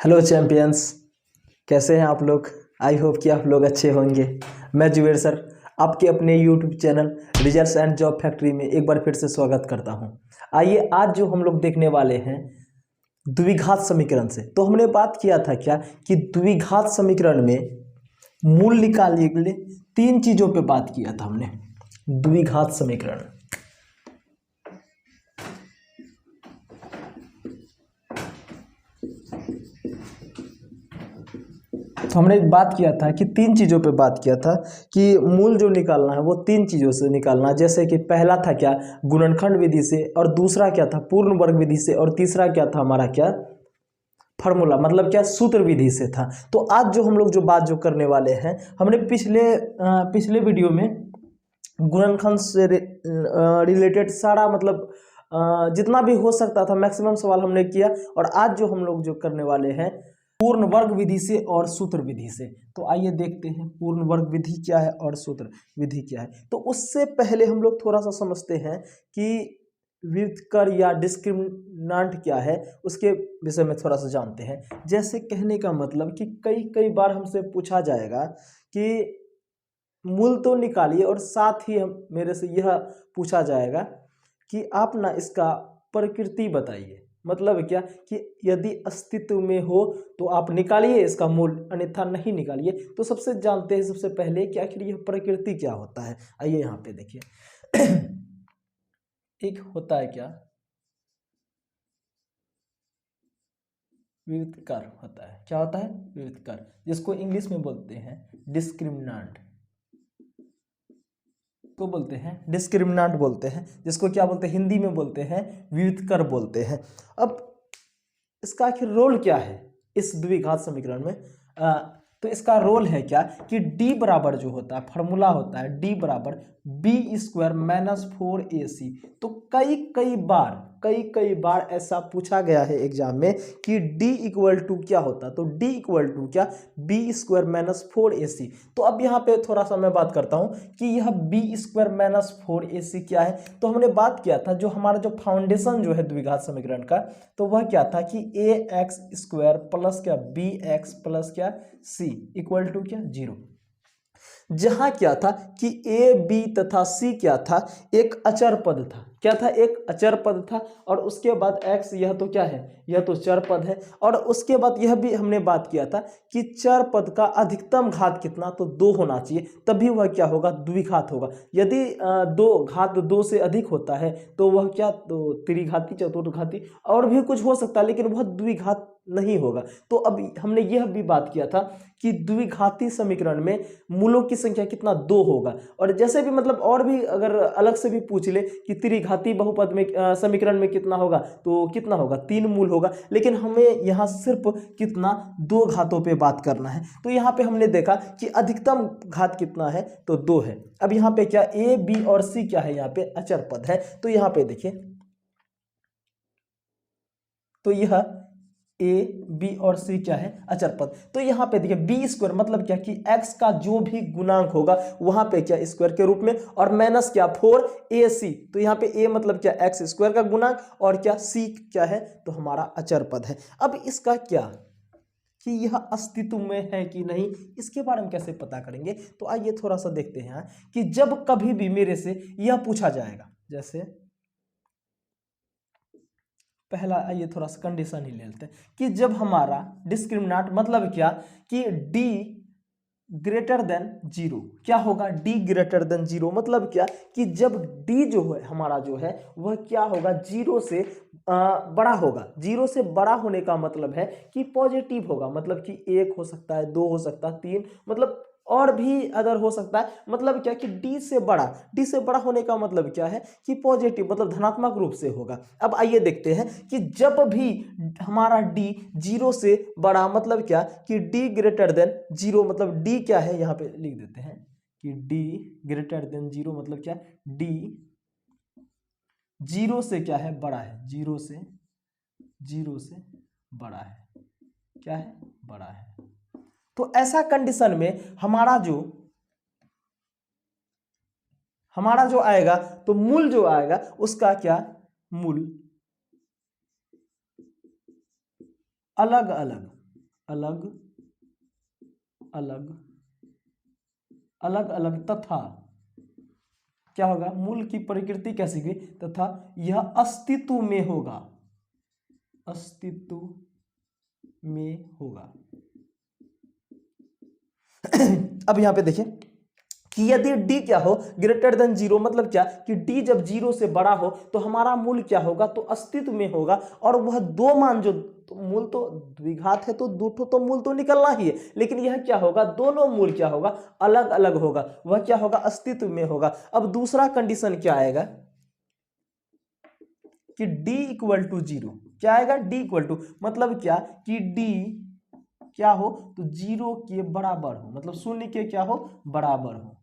Hello champions, कैसे हैं आप लोग। आई होप कि आप लोग अच्छे होंगे। मैं जुबेर सर आपके अपने YouTube channel results and job factory में एक बार फिर से स्वागत करता हूं। आइए आज जो हम लोग देखने वाले हैं द्विघात समीकरण से। तो हमने बात किया था क्या कि द्विघात समीकरण में मूल निकालने के लिए तीन चीज़ों पे बात किया था हमने। द्विघात समीकरण तो हमने एक बात किया था कि तीन चीज़ों पे बात किया था कि मूल जो निकालना है वो तीन चीज़ों से निकालना। जैसे कि पहला था क्या, गुणनखंड विधि से, और दूसरा क्या था, पूर्ण वर्ग विधि से, और तीसरा क्या था हमारा क्या, फार्मूला मतलब क्या, सूत्र विधि से था। तो आज जो हम लोग जो बात जो करने वाले हैं, हमने पिछले वीडियो में गुणनखंड से रिलेटेड सारा मतलब जितना भी हो सकता था मैक्सिमम सवाल हमने किया। और आज जो हम लोग जो करने वाले हैं पूर्ण वर्ग विधि से और सूत्र विधि से। तो आइए देखते हैं पूर्ण वर्ग विधि क्या है और सूत्र विधि क्या है। तो उससे पहले हम लोग थोड़ा सा समझते हैं कि व्युत्कर या डिस्क्रिमिनांट क्या है, उसके विषय में थोड़ा सा जानते हैं। जैसे कहने का मतलब कि कई बार हमसे पूछा जाएगा कि मूल तो निकालिए, और साथ ही हम मेरे से यह पूछा जाएगा कि आप ना इसका प्रकृति बताइए। मतलब क्या कि यदि अस्तित्व में हो तो आप निकालिए इसका मूल, अन्यथा नहीं निकालिए। तो सबसे जानते हैं सबसे पहले कि आखिर यह प्रकृति क्या होता है। आइए यहाँ पे देखिए एक होता है क्या, व्युत्कर होता है। क्या होता है? व्युत्कर, जिसको इंग्लिश में बोलते हैं डिस्क्रिमिनांट। को बोलते हैं डिस्क्रिमिनांट बोलते हैं, जिसको क्या बोलते हैं, हिंदी में बोलते हैं व्युत्कर बोलते हैं। अब इसका आखिर रोल क्या है इस द्विघात समीकरण में? तो इसका रोल है क्या कि d बराबर जो होता है, फॉर्मूला होता है d बराबर बी स्क्वायर माइनस 4ac। तो कई बार ऐसा पूछा गया है एग्जाम में कि d इक्वल टू क्या होता है। तो d इक्वल टू क्या, बी स्क्वायर माइनस 4ac। तो अब यहाँ पे थोड़ा सा मैं बात करता हूँ कि यह बी स्क्वायर माइनस 4ac क्या है। तो हमने बात किया था जो हमारा जो फाउंडेशन जो है द्विघात समीकरण का, तो वह क्या था कि ए एक्स स्क्वायर प्लस क्या, बी एक्स प्लस क्या, सी इक्वल टू क्या, 0। जहां क्या था कि ए बी तथा सी क्या था, एक अचर पद था। क्या था? एक अचर पद था। और उसके बाद x, यह तो क्या है, यह तो चर पद है। और उसके बाद यह भी हमने बात किया था कि चर पद का अधिकतम घात कितना, तो 2 होना चाहिए, तभी वह क्या होगा, द्विघात होगा। यदि दो घात 2 से अधिक होता है तो वह क्या, तो त्रिघाती, चतुर्घाती और भी कुछ हो सकता है, लेकिन वह द्विघात नहीं होगा। तो अब हमने यह भी बात किया था कि द्विघाती समीकरण में मूलों की संख्या कितना, 2 होगा। और जैसे भी मतलब और भी अगर अलग से भी पूछ ले कि त्रिघाती बहुपद में समीकरण में कितना होगा, तो कितना होगा, 3 मूल होगा। लेकिन हमें यहाँ सिर्फ कितना, 2 घातों पे बात करना है। तो यहाँ पे हमने देखा कि अधिकतम घात कितना है, तो 2 है। अब यहाँ पे क्या, ए बी और सी क्या है, यहाँ पे अचर पद है। तो यहाँ पे देखिए, तो यह ए बी और सी क्या है, अचर पद। तो यहाँ पे देखिए बी स्क्वायर मतलब क्या कि एक्स का जो भी गुणांक होगा वहां पे क्या, स्क्वायर के रूप में, और माइनस क्या, 4ac। तो यहाँ पे ए मतलब क्या, एक्स स्क्वायर का गुणांक, और क्या, सी क्या है, तो हमारा अचर पद है। अब इसका क्या कि यह अस्तित्व में है कि नहीं, इसके बारे में कैसे पता करेंगे। तो आइए थोड़ा सा देखते हैं कि जब कभी भी मेरे से यह पूछा जाएगा, जैसे पहला आइए थोड़ा सा कंडीशन ही ले लेते हैं कि जब हमारा डिस्क्रिमिनांट मतलब क्या कि d ग्रेटर देन 0, क्या होगा, d ग्रेटर देन 0 मतलब क्या कि जब d जो है हमारा जो है वह क्या होगा, 0 से बड़ा होगा। 0 से बड़ा होने का मतलब है कि पॉजिटिव होगा, मतलब कि 1 हो सकता है, 2 हो सकता है, 3, मतलब और भी अदर हो सकता है। मतलब क्या कि d से बड़ा होने का मतलब क्या है कि पॉजिटिव, मतलब धनात्मक रूप से होगा। अब आइए देखते हैं कि जब भी हमारा d 0 से बड़ा मतलब क्या कि d ग्रेटर देन 0, मतलब d क्या है, यहाँ पे लिख देते हैं कि d ग्रेटर देन 0 मतलब क्या, d 0 से क्या है, बड़ा है, 0 से बड़ा है, क्या है, बड़ा है। तो ऐसा कंडीशन में हमारा जो आएगा, तो मूल जो आएगा उसका क्या, मूल अलग अलग अलग अलग अलग अलग तथा क्या होगा, मूल की प्रकृति कैसी हुई, तथा यह अस्तित्व में होगा, अस्तित्व में होगा। अब यहां पे देखिए कि यदि d क्या हो ग्रेटर देन 0, मतलब क्या कि d जब 0 से बड़ा हो तो हमारा मूल क्या होगा, तो अस्तित्व में होगा। और वह दो मान जो तो मूल तो द्विघात है तो दो तो मूल तो निकलना ही है, लेकिन यह क्या होगा, दोनों मूल क्या होगा, अलग अलग होगा, वह क्या होगा, अस्तित्व में होगा। अब दूसरा कंडीशन क्या आएगा कि d इक्वल टू 0, क्या आएगा, d इक्वल टू मतलब क्या कि d क्या हो, तो 0 के बराबर हो, मतलब शून्य के क्या हो, बराबर हो,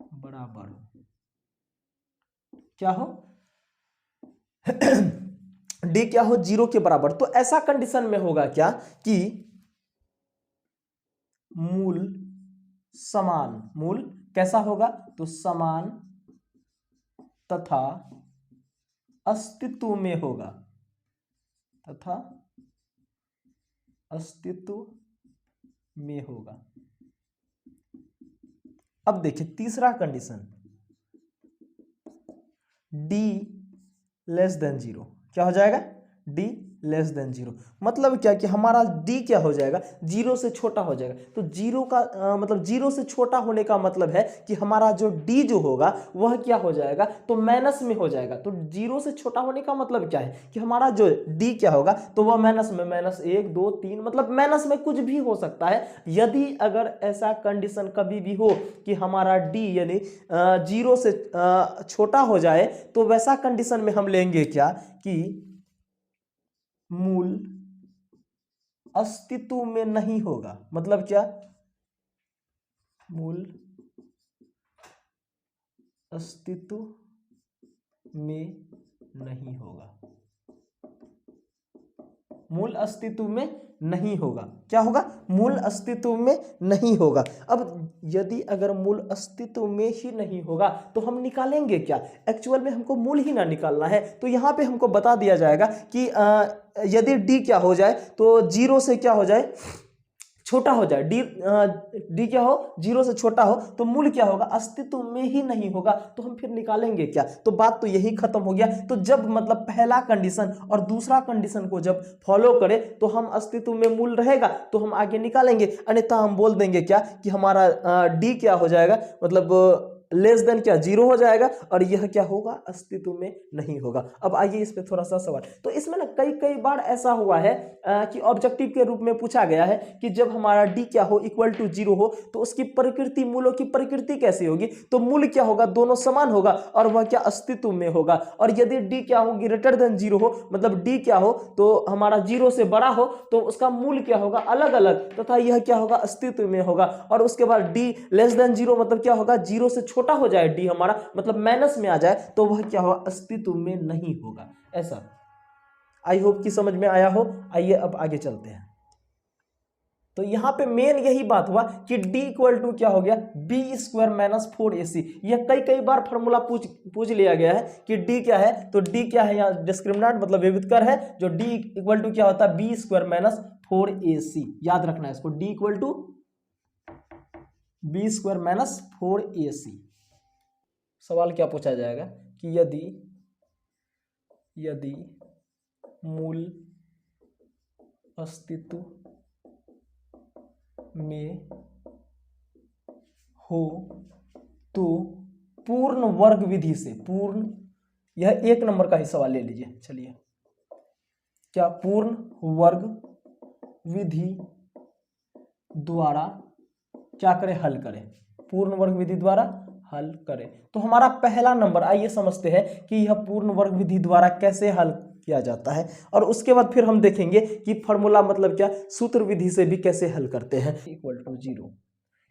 बराबर हो, क्या हो d क्या हो, 0 के बराबर। तो ऐसा कंडीशन में होगा क्या कि मूल समान, मूल कैसा होगा, तो समान तथा अस्तित्व में होगा, तथा अस्तित्व में होगा। अब देखिए तीसरा कंडीशन, d लेस देन 0, क्या हो जाएगा, d लेस देन 0, मतलब क्या कि हमारा d क्या हो जाएगा, 0 से छोटा हो जाएगा। तो 0 का मतलब 0 से छोटा होने का मतलब है कि हमारा जो d जो होगा वह क्या हो जाएगा, तो माइनस में हो जाएगा। तो 0 से छोटा होने का मतलब क्या है कि हमारा जो d क्या होगा, तो वह माइनस में, माइनस 1 2 3, मतलब माइनस में कुछ भी हो सकता है। यदि अगर ऐसा कंडीशन कभी भी हो कि हमारा d यानी 0 से छोटा हो जाए, तो वैसा कंडीशन में हम लेंगे क्या कि मूल अस्तित्व में नहीं होगा, मतलब क्या, मूल अस्तित्व में नहीं होगा, मूल अस्तित्व में नहीं होगा, क्या होगा, मूल अस्तित्व में नहीं होगा। अब यदि अगर मूल अस्तित्व में ही नहीं होगा तो हम निकालेंगे क्या, एक्चुअल में हमको मूल ही ना निकालना है। तो यहां पे हमको बता दिया जाएगा कि यदि d क्या हो जाए, तो 0 से क्या हो जाए, छोटा हो जाए, d क्या हो, 0 से छोटा हो, तो मूल क्या होगा, अस्तित्व में ही नहीं होगा। तो हम फिर निकालेंगे क्या, तो बात तो यही खत्म हो गया। तो जब मतलब पहला कंडीशन और दूसरा कंडीशन को जब फॉलो करें तो हम अस्तित्व में मूल रहेगा तो हम आगे निकालेंगे, अन्यथा हम बोल देंगे क्या कि हमारा d क्या हो जाएगा, मतलब लेस देन क्या, 0 हो जाएगा, और यह क्या होगा, अस्तित्व में नहीं होगा। अब आइए इस पे थोड़ा सा सवाल, तो इसमें ना कई बार ऐसा हुआ है कि ऑब्जेक्टिव के रूप में पूछा गया है कि जब हमारा d क्या हो इक्वल टू 0 हो तो उसकी प्रकृति, मूलों की प्रकृति कैसी होगी, तो मूल क्या होगा, दोनों समान होगा और वह क्या, अस्तित्व में होगा। और यदि d क्या हो ग्रेटर देन 0 हो, मतलब d क्या हो तो हमारा 0 से बड़ा हो, तो उसका मूल क्या होगा, अलग अलग, तथा यह क्या होगा, अस्तित्व में होगा। और उसके बाद d लेस देन 0 मतलब क्या होगा, 0 से छोटा हो जाए d हमारा, मतलब माइनस में आ जाए, तो वह क्या होगा, अस्तित्व में नहीं होगा। ऐसा आई होप कि समझ में आया हो। आइए अब आगे चलते हैं। तो यहां पे मेन यही बात हुआ कि d इक्वल टू क्या हो गया, बी स्क्वायर माइनस 4ac। यह कई बार फॉर्मूला पूछ लिया गया है कि d क्या है, तो d क्या है, यहाँ डिस्क्रिमिनेंट मतलब विविधकर है, जो d इक्वल टू क्या होता है, बी स्क्वायर माइनस 4ac। याद रखना है इसको, d equal to B square minus 4ac। सवाल क्या पूछा जाएगा कि यदि मूल अस्तित्व में हो तो पूर्ण वर्ग विधि से, पूर्ण, यह 1 नंबर का ही सवाल ले लीजिए। चलिए, क्या पूर्ण वर्ग विधि द्वारा क्या करें, हल करें, पूर्ण वर्ग विधि द्वारा हल करें। तो हमारा पहला नंबर, आइए समझते हैं कि यह पूर्ण वर्ग विधि द्वारा कैसे हल किया जाता है, और उसके बाद फिर हम देखेंगे कि फॉर्मूला मतलब क्या, सूत्र विधि से भी कैसे हल करते हैं। इक्वल टू 0,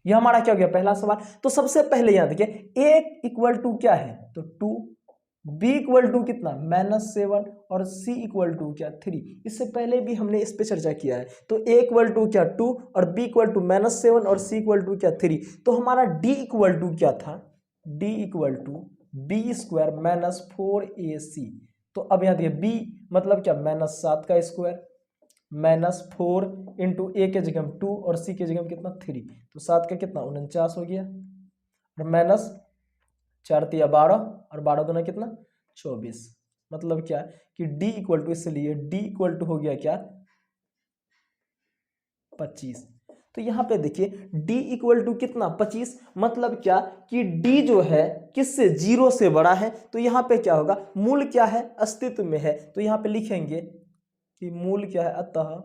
यह हमारा क्या हो गया, पहला सवाल। तो सबसे पहले यहां देखिए, a इक्वल टू क्या है, तो 2, b इक्वल टू कितना, -7, और c इक्वल टू क्या, 3। इससे पहले भी हमने इस पे चर्चा किया है। तो a इक्वल टू क्या 2, और b इक्वल टू -7, और c इक्वल टू क्या 3। तो हमारा d इक्वल टू क्या था, d equal to B square minus 4ac। तो अब यहाँ देखिए b मतलब क्या, -7 का स्क्वायर, -4 इंटू ए के जगह में 2 और सी के जगह में कितना 3, तो 7 का कितना 49 हो गया, और माइनस 4 तिया 12 और 12 दूना कितना 24। मतलब क्या कि d इक्वल टू, इसलिए d इक्वल टू हो गया क्या 25। तो यहाँ पे देखिए d इक्वल टू कितना 25, मतलब क्या कि d जो है किससे 0 से बड़ा है। तो यहाँ पे क्या होगा, मूल क्या है अस्तित्व में है, तो यहाँ पे लिखेंगे कि मूल क्या है, अतः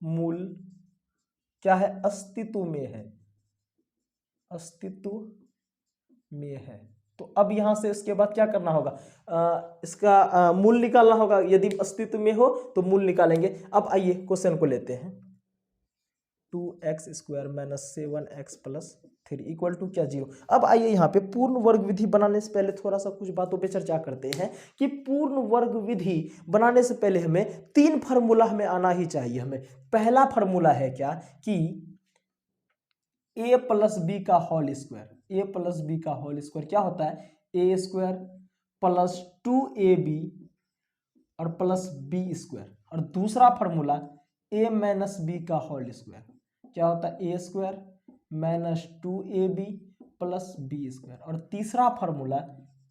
मूल क्या है अस्तित्व में है, अस्तित्व में है। तो अब यहां से इसके बाद क्या करना होगा, इसका मूल निकालना होगा। यदि अस्तित्व में हो तो मूल निकालेंगे। अब आइए क्वेश्चन को लेते हैं, 2x square minus 7x plus 3 equal to क्या 0। अब आइए यहाँ पे पूर्ण वर्ग विधि बनाने से पहले थोड़ा सा कुछ बातों पे चर्चा करते हैं कि पूर्ण वर्ग विधि बनाने से पहले हमें 3 फार्मूला हमें आना ही चाहिए। हमें पहला फार्मूला है क्या कि a प्लस बी का whole square, a plus B का होल स्क्वायर क्या होता है, a स्क्वायर प्लस 2ab और प्लस b स्क्वायर। और दूसरा फार्मूला a माइनस बी का होल स्क्वायर क्या होता है, a square minus 2ab plus b square. और तीसरा formula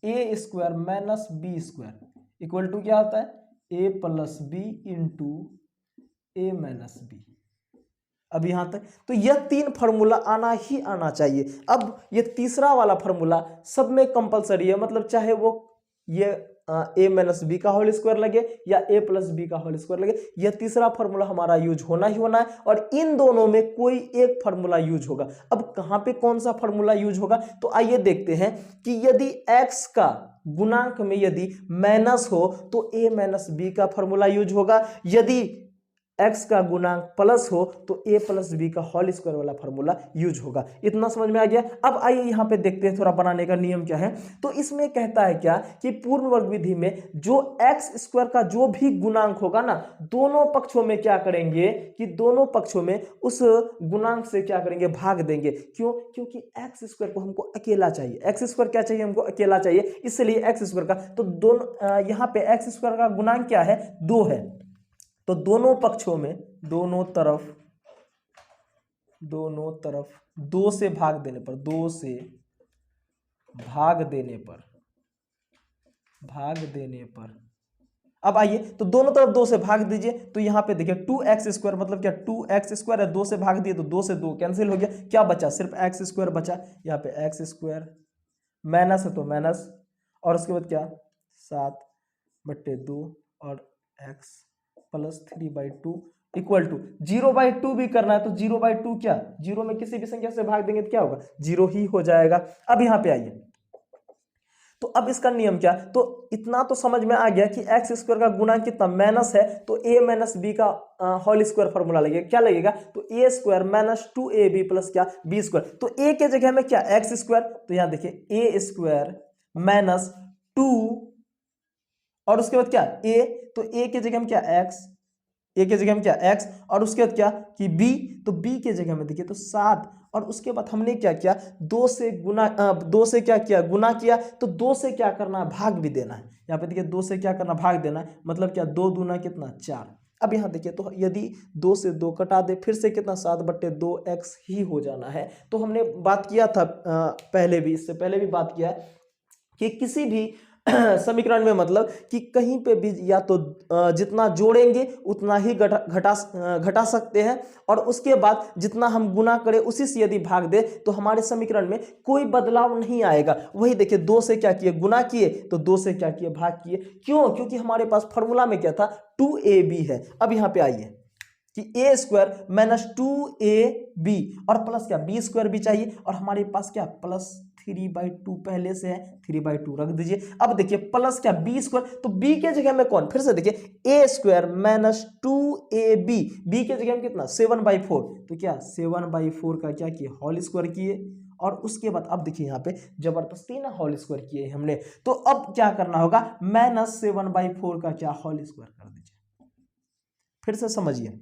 a square minus B square equal to क्या होता है, a plus B into a minus B. अब यहां तक तो यह 3 फार्मूला आना ही आना चाहिए। अब ये तीसरा वाला फार्मूला सब में कंपलसरी है, मतलब चाहे वो ये a माइनस बी का होल स्क्वायर लगे या a प्लस बी का होल स्क्वायर लगे, यह तीसरा फार्मूला हमारा यूज होना ही होना है। और इन दोनों में कोई एक फार्मूला यूज होगा। अब कहां पे कौन सा फार्मूला यूज होगा, तो आइए देखते हैं कि यदि x का गुणांक में यदि माइनस हो तो a माइनस बी का फार्मूला यूज होगा, यदि x का गुणांक प्लस हो तो a प्लस बी का होल स्क्वायर वाला फार्मूला यूज होगा। इतना समझ में आ गया। अब आइए यहाँ पे देखते हैं थोड़ा बनाने का नियम क्या है। तो इसमें कहता है क्या कि पूर्ण वर्ग विधि में जो x स्क्वायर का जो भी गुणांक होगा ना, दोनों पक्षों में क्या करेंगे कि दोनों पक्षों में उस गुणांक से क्या करेंगे, भाग देंगे। क्यों, क्योंकि एक्स स्क्वायर को हमको अकेला चाहिए, एक्स स्क्वायर क्या चाहिए हमको अकेला चाहिए, इसलिए एक्स स्क्वायर का तो दोनों यहाँ पे एक्स स्क्वायर का गुणांक क्या है 2 है। तो दोनों पक्षों में दोनों तरफ 2 से भाग देने पर, 2 से भाग देने पर अब आइए तो दोनों तरफ 2 से भाग दीजिए। तो यहां पे देखिए 2x स्क्वायर मतलब क्या 2x स्क्वायर है, 2 से भाग दिए तो 2 से 2 कैंसिल हो गया, क्या बचा सिर्फ x स्क्वायर बचा। यहाँ पे x स्क्वायर माइनस है तो माइनस, और उसके बाद क्या 7/2 और x प्लस 3/2 इक्वल टू 0/2 भी करना है तो 0/2 क्या 0 में किसी भी संख्या से भाग देंगे तो क्या होगा 0 ही हो जाएगा। अब यहां पे आइए तो अब इसका नियम क्या, तो इतना तो समझ में आ गया कि एक्स स्क्वायर का गुणांक कितना माइनस है तो a माइनस बी का होल स्क्वायर फॉर्मूला लगेगा, क्या लगेगा तो a square minus 2ab plus क्या b स्क्वायर। तो a के जगह में क्या एक्स स्क्वायर, तो यहां देखिए a स्क्वायर माइनस 2 और उसके बाद क्या a, तो a के जगह में क्या x, a के जगह में क्या x और उसके बाद क्या कि b, तो b के जगह में देखिए तो 7 और उसके बाद हमने क्या किया 2 से क्या किया गुना किया, तो 2 से क्या करना है भाग भी देना है। यहाँ पे देखिए 2 से क्या करना भाग देना है, मतलब क्या 2 दूना कितना 4। अब यहाँ देखिए तो यदि 2 से 2 कटा दे फिर से कितना 7/2x ही हो जाना है। तो हमने बात किया था पहले भी, इससे पहले भी बात किया है कि किसी भी समीकरण में मतलब कि कहीं पे भी या तो जितना जोड़ेंगे उतना ही घटा सकते हैं, और उसके बाद जितना हम गुना करें उसी से यदि भाग दे तो हमारे समीकरण में कोई बदलाव नहीं आएगा। वही देखिए 2 से क्या किए गुना किए तो 2 से क्या किए भाग किए, क्यों, क्योंकि हमारे पास फॉर्मूला में क्या था 2ab है। अब यहाँ पे आइए कि a स्क्वायर माइनस 2ab और प्लस क्या b स्क्वायर भी चाहिए, और हमारे पास क्या प्लस 3/2 पहले से है 3/2 रख दीजिए। अब देखिए प्लस क्या b स्क्वायर, तो b के जगह में कौन, फिर से देखिए a square minus 2ab, b के जगह में कितना 7/4, तो क्या 7/4 का क्या किए होल स्क्वायर किए, और उसके बाद अब देखिए यहाँ पे जबरदस्ती ना होल स्क्वायर किए हमने। तो अब क्या करना होगा -7/4 का क्या होल स्क्वायर कर दीजिए। फिर से समझिए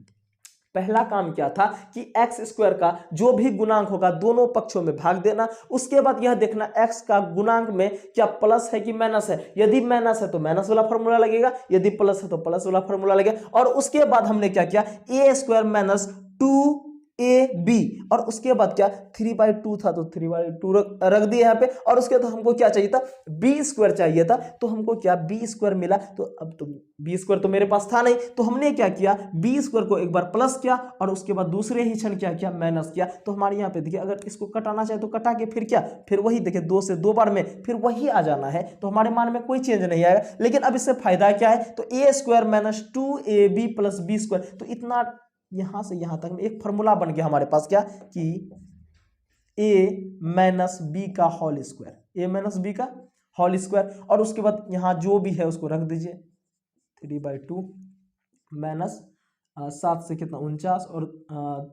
पहला काम क्या था कि एक्स स्क्वायर का जो भी गुणांक होगा दोनों पक्षों में भाग देना, उसके बाद यह देखना एक्स का गुणांक में क्या प्लस है कि माइनस है। यदि माइनस है तो माइनस वाला फॉर्मूला लगेगा, यदि प्लस है तो प्लस वाला फॉर्मूला लगेगा। और उसके बाद हमने क्या किया, ए स्क्वायर माइनस 2ab, और उसके बाद क्या 3/2 था तो 3/2 रख दिया यहाँ पे। और उसके बाद हमको क्या चाहिए था, बी स्क्वायर चाहिए था, तो हमको क्या बी स्क्वायर मिला। तो अब तो बी स्क्वायर तो मेरे पास था नहीं, तो हमने क्या किया, बी स्क्वायर को एक बार प्लस किया और उसके बाद दूसरे ही क्षण क्या किया, माइनस किया। तो हमारे यहाँ पे देखिए, अगर इसको कटाना चाहे तो कटा के फिर क्या, फिर वही देखिए 2 से 2 बार में फिर वही आ जाना है, तो हमारे मान में कोई चेंज नहीं आएगा। लेकिन अब इससे फायदा क्या है, तो A square minus 2ab plus B square, तो इतना यहां से यहां तक में एक फॉर्मूला बन गया हमारे पास क्या, कि a माइनस बी का whole square, a minus B का होल स्क्वायर। और उसके बाद यहां जो भी है उसको रख दीजिए, 3/2 माइनस 7 से कितना 49 और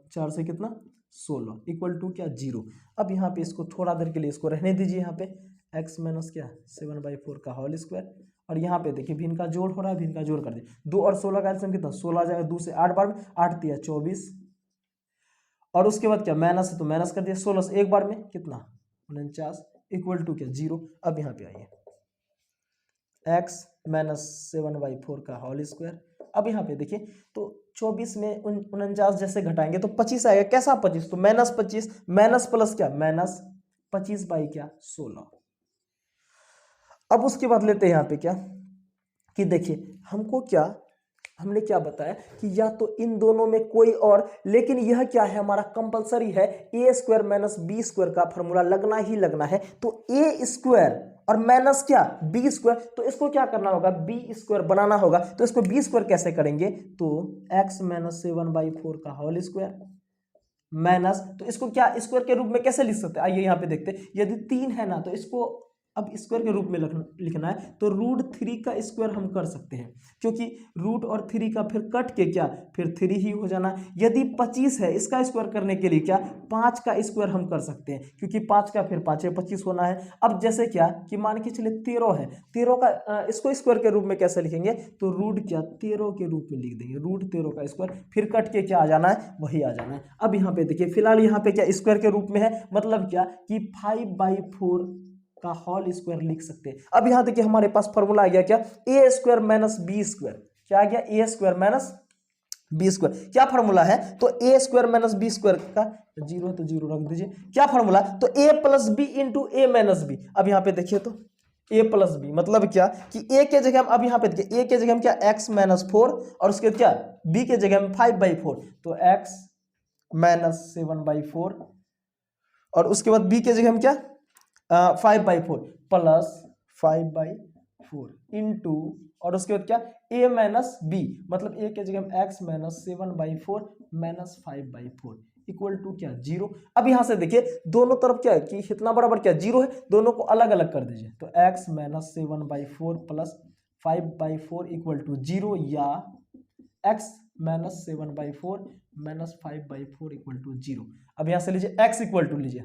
4 से कितना 16 इक्वल टू क्या 0। अब यहाँ पे इसको थोड़ा देर के लिए इसको रहने दीजिए, यहाँ पे x माइनस क्या 7/4 का होल स्क्वायर। और यहाँ पे देखिए भिन्न का जोड़ हो रहा है, भिन्न का जोड़ कर दिए, 2 और 16 का एलसीएम कितना 16 आ जाएगा, 2 से 8 बार में 8 दिया 24। और उसके बाद क्या माइनस है तो माइनस कर दिया, 16 से एक बार में कितना 49 इक्वल टू क्या 0। अब यहाँ पे आइए, x माइनस 7/4 का होल स्क्वायर। अब यहाँ पे देखिए, तो 24 में 49 जैसे घटाएंगे तो 25 आएगा। कैसा 25, तो माइनस 25 माइनस प्लस क्या माइनस 25 बाई क्या 16। अब उसके बाद लेते हैं यहाँ पे क्या, कि देखिए हमको क्या, हमने क्या बताया कि या तो इन दोनों में कोई और, लेकिन यह क्या है हमारा कंपलसरी है, ए स्क्वायर माइनस बी स्क्वायर का फॉर्मूला लगना ही लगना है। तो ए स्क्वायर और माइनस क्या बी स्क्वायर, तो इसको क्या करना होगा, बी स्क्वायर बनाना होगा। तो इसको बी स्क्वायर कैसे करेंगे, तो एक्स माइनस 7/4 का होल स्क्वायर माइनस, तो इसको क्या स्क्वायर के रूप में कैसे लिख सकते हैं, आइए यहाँ पे देखते हैं। यदि 3 है ना, तो इसको अब स्क्वायर के रूप में लिखना है, तो √3 का स्क्वायर हम कर सकते हैं, क्योंकि रूट और 3 का फिर कट के क्या फिर 3 ही हो जाना। यदि 25 है, इसका स्क्वायर करने के लिए क्या 5 का स्क्वायर हम कर सकते हैं, क्योंकि 5 का फिर 5 25 होना है। अब जैसे क्या कि मान के चले 13 है, 13 का इसको स्क्वायर के रूप में कैसे लिखेंगे, तो रूट क्या 13 के रूप में लिख देंगे, √13 का स्क्वायर, फिर कट के क्या आ जाना है, वही आ जाना है। अब यहाँ पे देखिए फिलहाल यहाँ पे क्या स्क्वायर के रूप में है, मतलब क्या कि 5/4 का होल स्क्वायर लिख सकते हैं। अब यहां देखिए हमारे पास फॉर्मूला आ गया क्या, ए स्क्वायर माइनस बी स्क्वायर, क्या आ गया ए स्क्वायर माइनस बी स्क्वायर। क्या फॉर्मूला है, तो A square minus B square का 0 है तो 0 रख दीजिए। क्या फॉर्मूला, तो ए प्लस बी इंटू ए माइनस बी। अब यहां पे देखिए तो ए प्लस बी मतलब क्या कि ए के जगह हम, अब यहां पे देखिए ए के जगह हम क्या x माइनस 4 और उसके क्या b के जगह हम 5/4, तो x माइनस 7/4 और उसके बाद b के जगह हम क्या 5/4 प्लस 5/4 इंटू, और उसके बाद क्या a माइनस बी, मतलब a के जगह हम x minus 7/4 minus 5/4 equal to क्या 0। अब यहां से देखिए दोनों तरफ क्या है कि इतना बराबर क्या 0 है, दोनों को अलग अलग कर दीजिए, तो x minus 7/4 plus 5/4 equal to 0, या x minus 7/4 minus 5/4 equal to 0। अब यहां से लीजिए x इक्वल टू लीजिए,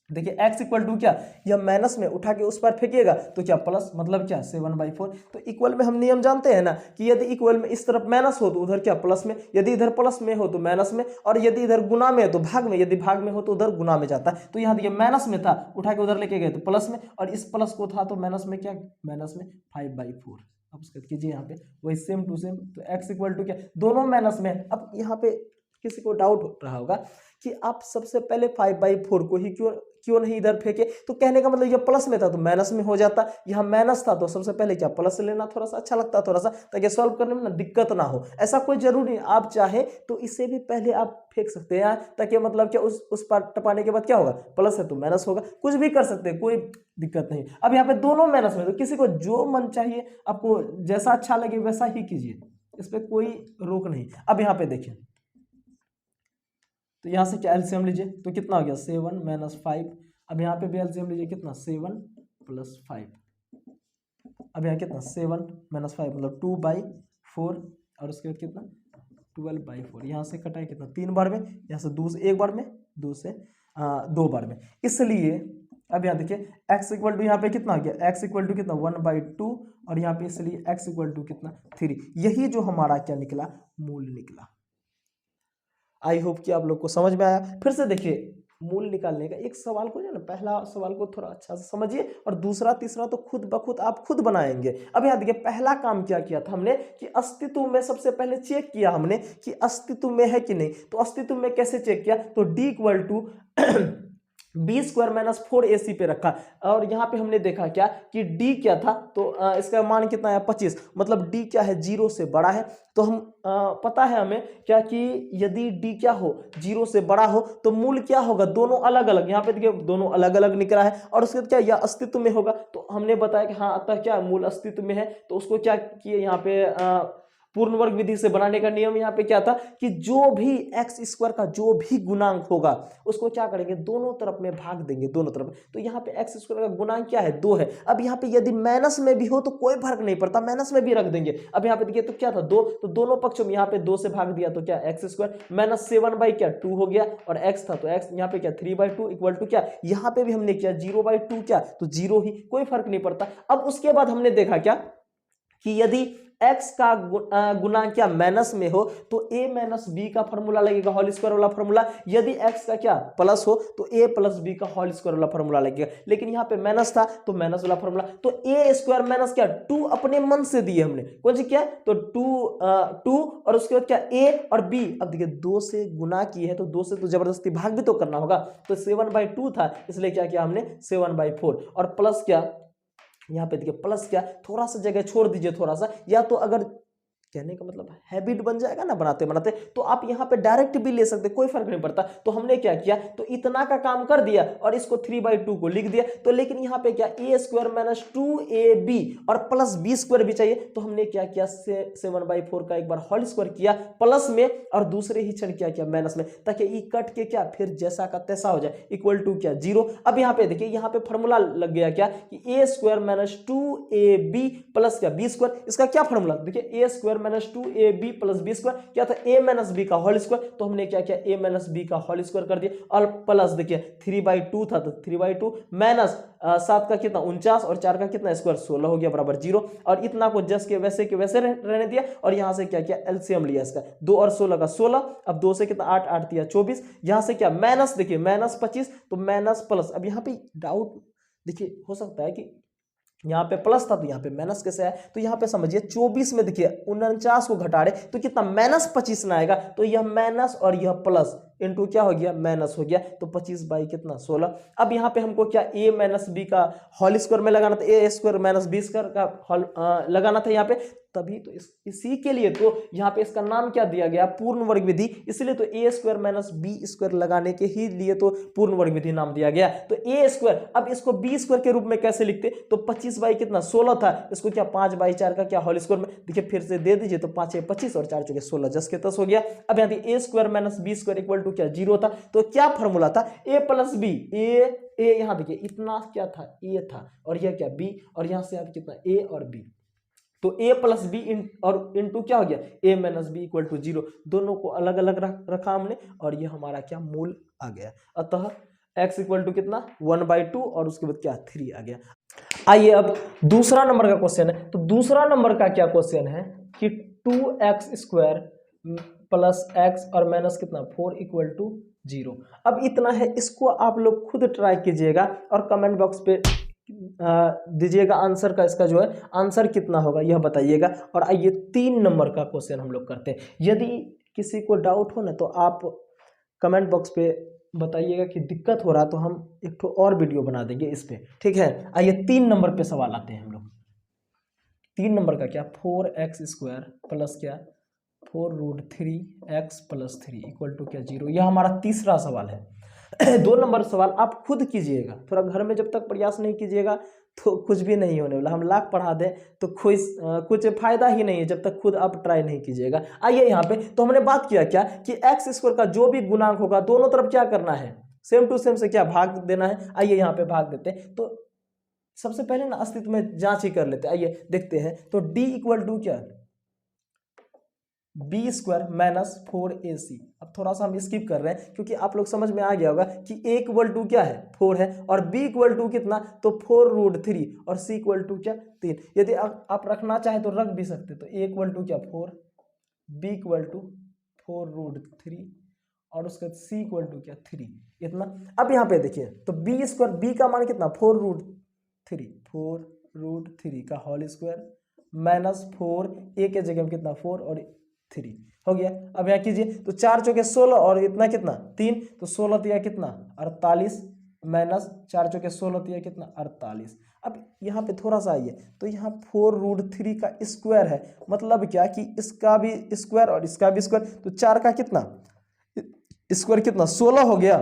देखिए x इक्वल टू क्या, यह माइनस में उठा के उस पर फेंकिएगा तो क्या प्लस, मतलब क्या 7/4। तो इक्वल में हम नियम जानते हैं ना कि यदि इक्वल में इस तरफ माइनस हो तो उधर क्या प्लस में, यदि इधर प्लस में हो तो माइनस में, और यदि इधर गुना में हो तो भाग में, यदि भाग में हो तो उधर गुना में जाता है। तो यहाँ देखिए माइनस में था, उठा के उधर लेके गए तो प्लस में, और इस प्लस को था तो माइनस में क्या माइनस में 5/4। अब उसके बाद कीजिए यहाँ पे वही सेम टू सेम, तो x इक्वल टू क्या दोनों माइनस में। अब यहाँ पे किसी को डाउट हो रहा होगा कि आप सबसे पहले 5/4 को ही क्यों नहीं इधर फेंके, तो कहने का मतलब ये प्लस में था तो माइनस में हो जाता, यहाँ माइनस था तो सबसे पहले क्या प्लस लेना, थोड़ा सा अच्छा लगता थोड़ा सा, ताकि सॉल्व करने में ना दिक्कत ना हो। ऐसा कोई जरूरी नहीं, आप चाहे तो इसे भी पहले आप फेंक सकते हैं, ताकि मतलब क्या उस पार टपाने के बाद क्या होगा प्लस है तो माइनस होगा, कुछ भी कर सकते हैं, कोई दिक्कत नहीं। अब यहाँ पे दोनों माइनस में, तो किसी को जो मन चाहिए आपको जैसा अच्छा लगे वैसा ही कीजिए, इस पर कोई रोक नहीं। अब यहाँ पे देखिए, तो यहाँ से क्या एलसीएम लीजिए तो कितना हो गया 7 माइनस 5। अब यहाँ पे भी एलसीएम लीजिए कितना 7 प्लस 5। अब यहाँ कितना 7 माइनस 5 मतलब 2/4, और उसके बाद कितना 12/4। यहाँ से कटा है कितना 3 बार में, यहाँ से 2 से 1 बार में, 2 से 2 बार में। इसलिए अब यहाँ देखिए x इक्वल टू यहाँ पे कितना हो गया, x इक्वल टू कितना 1/2, और यहाँ पे इसलिए x इक्वल टू कितना 3। यही जो हमारा क्या निकला मूल निकला। आई होप कि आप लोग को समझ में आया। फिर से देखिए मूल निकालने का एक सवाल को जो है ना, पहला सवाल को थोड़ा अच्छा से समझिए और दूसरा तीसरा तो खुद ब खुद आप खुद बनाएंगे। अब यहाँ देखिए पहला काम क्या किया था हमने कि अस्तित्व में सबसे पहले चेक किया हमने कि अस्तित्व में है कि नहीं। तो अस्तित्व में कैसे चेक किया, तो D equal to B square minus 4ac पे रखा और यहाँ पे हमने देखा क्या कि d क्या था, तो इसका मान कितना है 25, मतलब d क्या है 0 से बड़ा है। तो हम पता है हमें क्या कि यदि d क्या हो 0 से बड़ा हो तो मूल क्या होगा, दोनों अलग अलग, यहाँ पे देखिए दोनों अलग अलग निकला है और उसके बाद क्या यह अस्तित्व में होगा। तो हमने बताया कि हाँ अतः क्या मूल अस्तित्व में है। तो उसको क्या किए यहाँ पे पूर्ण वर्ग विधि से बनाने का नियम यहाँ पे क्या था कि जो भी एक्स स्क्वायर का जो भी गुणांक होगा उसको क्या करेंगे, दोनों तरफ में भाग देंगे, दोनों तरफ। तो यहाँ पे एक्स स्क्वायर का गुणांक क्या है 2 है। अब यहाँ पे यदि माइनस में भी हो तो कोई फर्क नहीं पड़ता, माइनस में भी रख देंगे। अब यहाँ पे देखिए तो क्या था 2, तो दोनों पक्षों में यहाँ पे 2 से भाग दिया तो क्या एक्स स्क्वायर माइनस 7/2 हो गया और एक्स था तो एक्स यहाँ पे क्या 3/2 इक्वल टू क्या, यहाँ पे भी हमने किया 0/2 क्या, तो 0 ही, कोई फर्क नहीं पड़ता। अब उसके बाद हमने देखा क्या कि यदि x का गुना क्या माइनस में हो तो a माइनस बी का फॉर्मूला लगेगा, होल स्क्वायर वाला फॉर्मूला। यदि x का क्या प्लस हो तो a प्लस बी का होल स्क्वायर वाला फॉर्मूला लगेगा। लेकिन यहाँ पे माइनस था तो माइनस वाला फॉर्मूला, तो a स्क्वायर माइनस क्या 2 अपने मन से दिए हमने, कौन सी क्या, तो 2 और उसके बाद क्या a और b। अब देखिए 2 से गुना किए है तो 2 से तो जबरदस्ती भाग भी तो करना होगा, तो 7/2 था इसलिए क्या किया हमने 7/4 और प्लस क्या, यहाँ पे देखिए प्लस क्या, थोड़ा सा जगह छोड़ दीजिए थोड़ा सा, या तो अगर कहने का मतलब हैबिट बन जाएगा ना बनाते बनाते तो आप यहाँ पे डायरेक्ट भी ले सकते, कोई फर्क नहीं पड़ता। तो हमने क्या किया, तो इतना का काम कर दिया और इसको 3/2 को लिख दिया। तो लेकिन यहाँ पे क्या a स्क्वायर माइनस 2ab और प्लस b स्क्वायर भी चाहिए, तो हमने क्या किया 7/4 का एक बार होल स्क्वायर किया प्लस में और दूसरे ही क्षण क्या किया माइनस में, ताकि ई कट के क्या फिर जैसा का तैसा हो जाए, इक्वल टू क्या 0। अब यहाँ पे देखिए यहाँ पे फॉर्मूला लग गया क्या कि a square minus 2ab plus क्या b स्क्वायर, इसका क्या फॉर्मूला देखिए a square minus 2ab plus B square क्या था a माइनस बी का होल स्क्वायर। तो हमने क्या किया a माइनस बी का होल स्क्वायर कर दिया और प्लस देखिए 3/2 था तो 3/2 माइनस 7 का कितना 49 और 4 का कितना स्क्वायर 16 हो गया बराबर 0। और इतना को जस के वैसे रहने दिया और यहाँ से क्या किया एलसीएम लिया इसका, 2 और 16 का 16, अब 2 से कितना 8 8 दिया 24, यहाँ से क्या माइनस देखिए माइनस 25 तो माइनस प्लस। अब यहाँ पे डाउट देखिए हो सकता है कि यहाँ पे प्लस था तो यहाँ पे माइनस कैसे है, तो यहाँ पे समझिए 24 में देखिए 49 को घटा रहे तो कितना माइनस 25 ना आएगा, तो यह माइनस और यह प्लस इनटू क्या हो गया माइनस हो गया, तो 25 बाई कितना 16। अब यहाँ पे हमको क्या a माइनस बी का होल स्क्वायर में लगाना था, a square minus B square का होल लगाना था यहाँ पे, तभी तो इसी के लिए तो यहाँ पे इसका नाम क्या दिया गया पूर्ण वर्ग विधि, इसलिए तो a square minus B square लगाने के ही लिए तो पूर्ण वर्ग विधि नाम दिया गया। तो a स्क्वायर, अब इसको b स्क्वायर के रूप में कैसे लिखते, तो 25 बाई कितना 16 था, इसको क्या 5/4 का क्या होल स्क्वायर में देखिए फिर से दे दीजिए तो 5 है 25 और 4 चौके 16 जस के तस हो गया। अब यहाँ a square minus B square equal to क्या 0 था, तो क्या फॉर्मूला था a प्लस बी, a यहाँ देखिए इतना क्या था a था और यह क्या b और यहाँ से आप कितना a और b, तो a प्लस बी और इनटू क्या हो गया a minus B equal to 0, दोनों को अलग अलग रखा हमने और ये हमारा क्या मूल आ गया। अतः x इक्वल टू कितना 1/2 और उसके बाद क्या 3 आ गया। आइए अब दूसरा नंबर का क्वेश्चन है, तो दूसरा नंबर का क्या क्वेश्चन है कि 2x स्क्वायर प्लस x और माइनस कितना 4 इक्वल टू 0। अब इतना है, इसको आप लोग खुद ट्राई कीजिएगा और कमेंट बॉक्स पे दीजिएगा आंसर का, इसका जो है आंसर कितना होगा यह बताइएगा। और आइए 3 नंबर का क्वेश्चन हम लोग करते हैं। यदि किसी को डाउट हो ना तो आप कमेंट बॉक्स पे बताइएगा कि दिक्कत हो रहा तो हम एक तो और वीडियो बना देंगे इस पे, ठीक है। आइए 3 नंबर पे सवाल आते हैं हम लोग। 3 नंबर का क्या 4x स्क्वायर प्लस क्या 4√3x प्लस 3 इक्वल टू क्या 0, यह हमारा तीसरा सवाल है। 2 नंबर सवाल आप खुद कीजिएगा, थोड़ा घर में जब तक प्रयास नहीं कीजिएगा तो कुछ भी नहीं होने वाला, हम लाख पढ़ा दें तो कुछ फायदा ही नहीं है जब तक खुद आप ट्राई नहीं कीजिएगा। आइए यहाँ पे तो हमने बात किया क्या कि एक्स स्क्वायर का जो भी गुणांक होगा दोनों तरफ क्या करना है सेम टू सेम से क्या भाग देना है। आइए यहाँ पे भाग देते हैं, तो सबसे पहले ना अस्तित्व में जांच ही कर लेते हैं। आइए देखते हैं, तो d इक्वल टू क्या बी स्क्वायर माइनस 4ac। अब थोड़ा सा हम स्किप कर रहे हैं क्योंकि आप लोग समझ में आ गया होगा कि a इक्वल टू क्या है 4 है और b इक्वल टू कितना तो 4√3 और c इक्वल टू क्या 3। यदि आप रखना चाहे तो रख भी सकते, तो a इक्वल टू क्या 4, b इक्वल टू 4√3 और उसका सी इक्वल टू क्या 3 इतना। अब यहाँ पे देखिए तो बी स्क्वायर, बी का मान कितना 4√3 का होल स्क्वायर माइनस 4 ए के जगह में कितना 4 और 3 हो गया। अब यहाँ कीजिए तो 4 चौके 16 और इतना कितना 3 तो 16 तिया कितना 48 माइनस 4 चौके 16 तिया कितना 48। अब यहाँ पे थोड़ा सा आइए तो यहाँ 4√3 का स्क्वायर है, मतलब क्या कि इसका भी स्क्वायर और इसका भी स्क्वायर, तो 4 का कितना स्क्वायर कितना 16 हो गया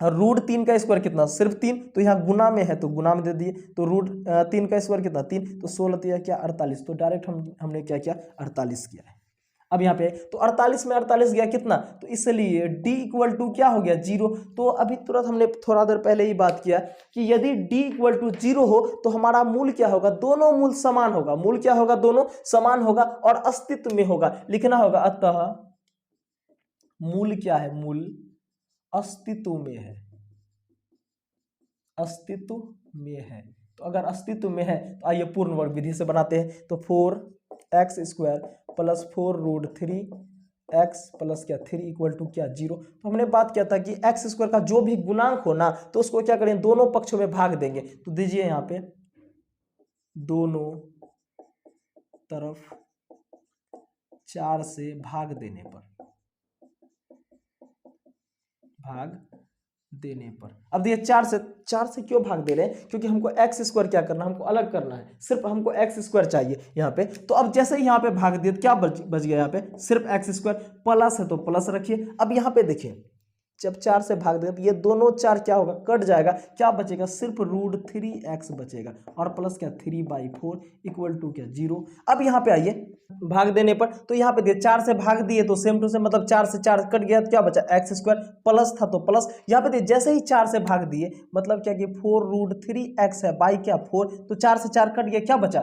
और √3 का स्क्वायर कितना सिर्फ 3, तो यहाँ गुना में है तो गुना में दे दिए, तो √3 का स्क्वायर कितना 3 तो 16 तिया क्या 48, तो डायरेक्ट हमने क्या किया 48 किया है। अब यहाँ पे तो 48 में 48 गया कितना, तो इसलिए d इक्वल टू क्या हो गया 0। तो अभी तुरंत हमने थोड़ा देर पहले ही बात किया कि यदि d इक्वल टू 0 हो तो हमारा मूल क्या होगा, दोनों मूल समान होगा। मूल क्या होगा, दोनों समान होगा और अस्तित्व में होगा, लिखना होगा अतः मूल क्या है, मूल अस्तित्व में है, अस्तित्व में है। तो अगर अस्तित्व में है तो आइए पूर्ण वर्ग विधि से बनाते हैं। तो 4x² प्लस 4√3x प्लस क्या 3 इक्वल टू क्या 0। तो हमने बात किया था कि x² का जो भी गुणांक हो ना तो उसको क्या करें, दोनों पक्षों में भाग देंगे। तो दीजिए यहाँ पे दोनों तरफ 4 से भाग देने पर अब देखिए 4 से क्यों भाग दे रहे हैं, क्योंकि हमको x² क्या करना, हमको अलग करना है, सिर्फ हमको x² चाहिए यहाँ पे। तो अब जैसे ही यहाँ पे भाग दिए क्या बच गया, यहाँ पे सिर्फ x² प्लस है तो प्लस रखिए। अब यहाँ पे देखिए जब 4 से भाग देगा तो ये दोनों 4 क्या होगा, कट जाएगा, क्या बचेगा सिर्फ √3x बचेगा और प्लस क्या 3/4 इक्वल टू क्या 0। अब यहाँ पे आइए भाग देने पर तो यहाँ पे 4 से भाग दिए तो सेम टू सेम, मतलब 4 से 4 कट गया तो क्या बचा x² प्लस था तो प्लस। यहाँ पे जैसे ही 4 से भाग दिए मतलब क्या कि 4√3x है बाई क्या 4, तो 4 से 4 कट गया, क्या बचा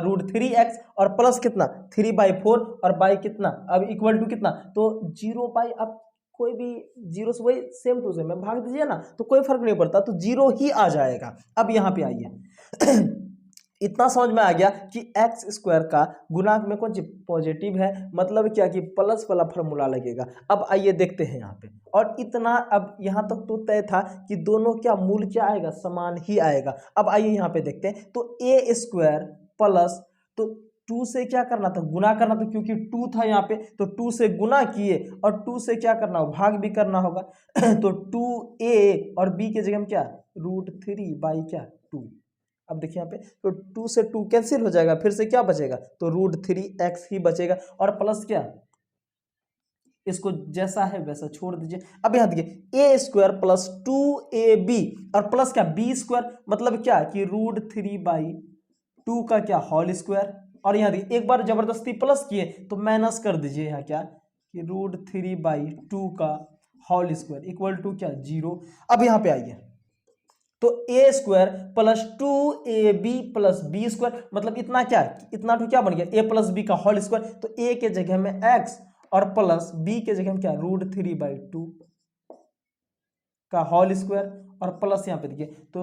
√3x और प्लस कितना 3/4 और बाई कितना अब इक्वल टू कितना तो 0 बाई। अब कोई भी 0 से वही सेम टू सेम भाग दीजिए ना तो कोई फर्क नहीं पड़ता, तो 0 ही आ जाएगा। अब यहाँ पे आइए इतना समझ में आ गया कि x² का गुणांक में कौन सी पॉजिटिव है, मतलब क्या कि प्लस वाला फॉर्मूला लगेगा। अब आइए देखते हैं यहाँ पे, और इतना अब यहाँ तक तो तय था कि दोनों क्या मूल क्या आएगा, समान ही आएगा। अब आइए यहाँ पे देखते हैं तो a² प्लस तो 2 से क्या करना था, गुना करना था, क्योंकि 2 था यहाँ पे तो 2 से गुना किए और 2 से क्या करना होगा, भाग भी करना होगा तो 2a और b के जगह में क्या √3 बाई क्या 2। अब देखिए यहाँ पे तो 2 से 2 कैंसिल हो जाएगा, फिर से क्या बचेगा तो √3x ही बचेगा और प्लस क्या इसको जैसा है वैसा छोड़ दीजिए। अब यहाँ देखिए a² प्लस 2ab और प्लस क्या b² मतलब क्या कि √3/2 का क्या होल स्क्वायर, और यहाँ देखिए एक बार जबरदस्ती प्लस किए तो माइनस कर दीजिए यहाँ क्या कि √3/2 का होल स्क्वायर इक्वल टू क्या 0। अब यहाँ पे आइए तो a² plus 2ab plus b² मतलब इतना क्या, इतना तो क्या बन गया a प्लस b का होल स्क्वायर, तो a के जगह में x और प्लस b के जगह में क्या √3/2 का होल स्क्वायर और प्लस यहाँ पे देखिए तो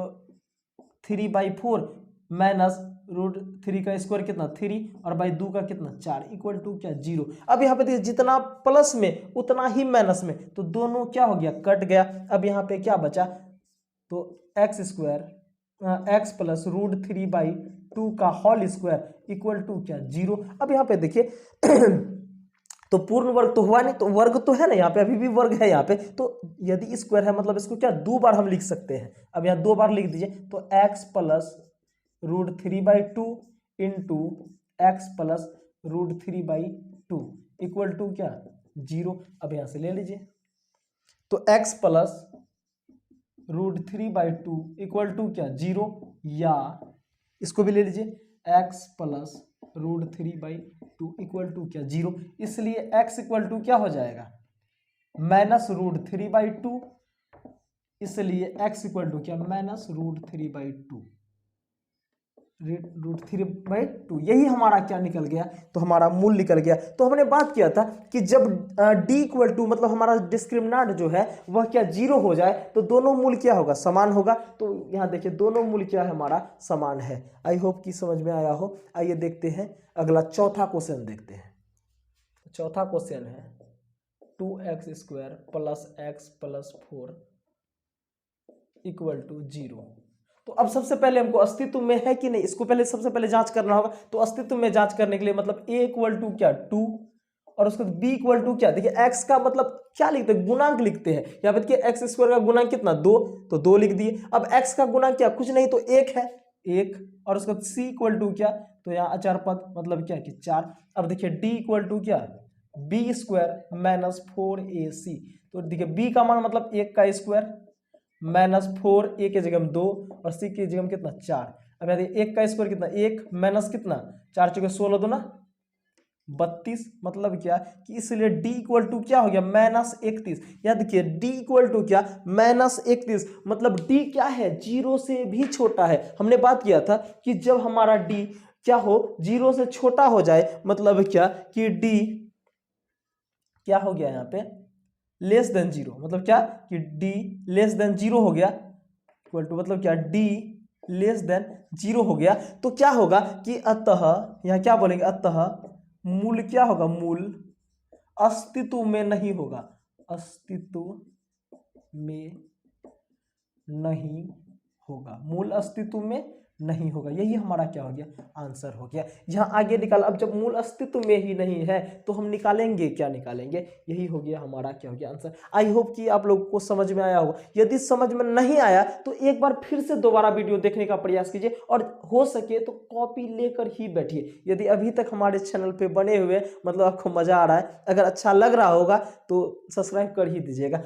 3/4 माइनस √3 का स्क्वायर कितना 3 और बाई 2 का कितना 4 इक्वल टू क्या 0। अब यहाँ पे देखिए जितना प्लस में उतना ही माइनस में, तो दोनों क्या हो गया कट गया। अब यहाँ पे क्या बचा तो x प्लस √3/2 का होल स्क्वायर इक्वल टू क्या 0। अब यहाँ पे देखिए तो पूर्ण वर्ग तो हुआ नहीं, तो वर्ग तो है ना यहाँ पे, अभी भी वर्ग है यहाँ पे, तो यदि स्क्वायर है मतलब इसको क्या 2 बार हम लिख सकते हैं। अब यहाँ 2 बार लिख दीजिए तो x plus √3/2 into x plus √3/2 equal to क्या 0। अब यहाँ से ले लीजिए तो x प्लस √3/2 इक्वल टू क्या 0, या इसको भी ले लीजिए x प्लस √3/2 इक्वल टू क्या 0। इसलिए x इक्वल टू क्या हो जाएगा माइनस √3/2, इसलिए x इक्वल टू क्या माइनस √3/2 √3/2 यही हमारा क्या निकल गया, तो हमारा मूल निकल गया। तो हमने बात किया था कि जब d इक्वल टू मतलब हमारा डिस्क्रिमिनेंट जो है वह क्या 0 हो जाए तो दोनों मूल क्या होगा समान होगा। तो यहाँ देखिए दोनों मूल क्या है हमारा समान है। आई होप कि समझ में आया हो। आइए देखते हैं अगला चौथा क्वेश्चन देखते हैं। चौथा क्वेश्चन है 2x² plus x plus 4 equal to 0। तो अब सबसे पहले हमको अस्तित्व में है कि नहीं, इसको पहले सबसे पहले जांच करना होगा। तो अस्तित्व में जांच करने के लिए मतलब a इक्वल टू क्या 2 और उसको b इक्वल टू क्या, देखिए x का मतलब क्या लिखते हैं, गुणांक लिखते हैं। यहाँ पे देखिए x² का गुणांक कितना 2, तो 2 लिख दिए। अब x का गुणांक क्या, कुछ नहीं तो 1 है, 1 और उसका c इक्वल टू क्या, तो यहाँ अचार पद मतलब क्या कि 4। अब देखिए d इक्वल टू क्या b² माइनस 4ac। तो देखिए b का मान मतलब 1 का स्क्वायर माइनस 4, a की जगह में 2 और c की जगह में कितना 4। अब यहाँ देखिए 1 का स्क्वायर कितना 1 माइनस कितना 4 चौके 16 दो ना 32, मतलब क्या कि इसलिए d इक्वल टू क्या हो गया -31। या देखिए d इक्वल टू क्या -31, मतलब d क्या है 0 से भी छोटा है। हमने बात किया था कि जब हमारा d क्या हो 0 से छोटा हो जाए, मतलब क्या कि d क्या हो गया यहाँ पे लेस देन 0, मतलब क्या कि d लेस देन 0 हो गया, इक्वल टू मतलब क्या d लेस देन 0 हो गया। तो क्या होगा कि अतः यहाँ क्या बोलेंगे, अतः मूल क्या होगा, मूल अस्तित्व में नहीं होगा, अस्तित्व में नहीं होगा, मूल अस्तित्व में नहीं होगा। यही हमारा क्या हो गया, आंसर हो गया। यहाँ आगे निकाला, अब जब मूल अस्तित्व में ही नहीं है तो हम निकालेंगे क्या, निकालेंगे, यही हो गया हमारा क्या हो गया आंसर। आई होप कि आप लोगों को समझ में आया होगा। यदि समझ में नहीं आया तो एक बार फिर से दोबारा वीडियो देखने का प्रयास कीजिए और हो सके तो कॉपी लेकर ही बैठिए। यदि अभी तक हमारे चैनल पे बने हुए मतलब आपको मजा आ रहा है, अगर अच्छा लग रहा होगा तो सब्सक्राइब कर ही दीजिएगा।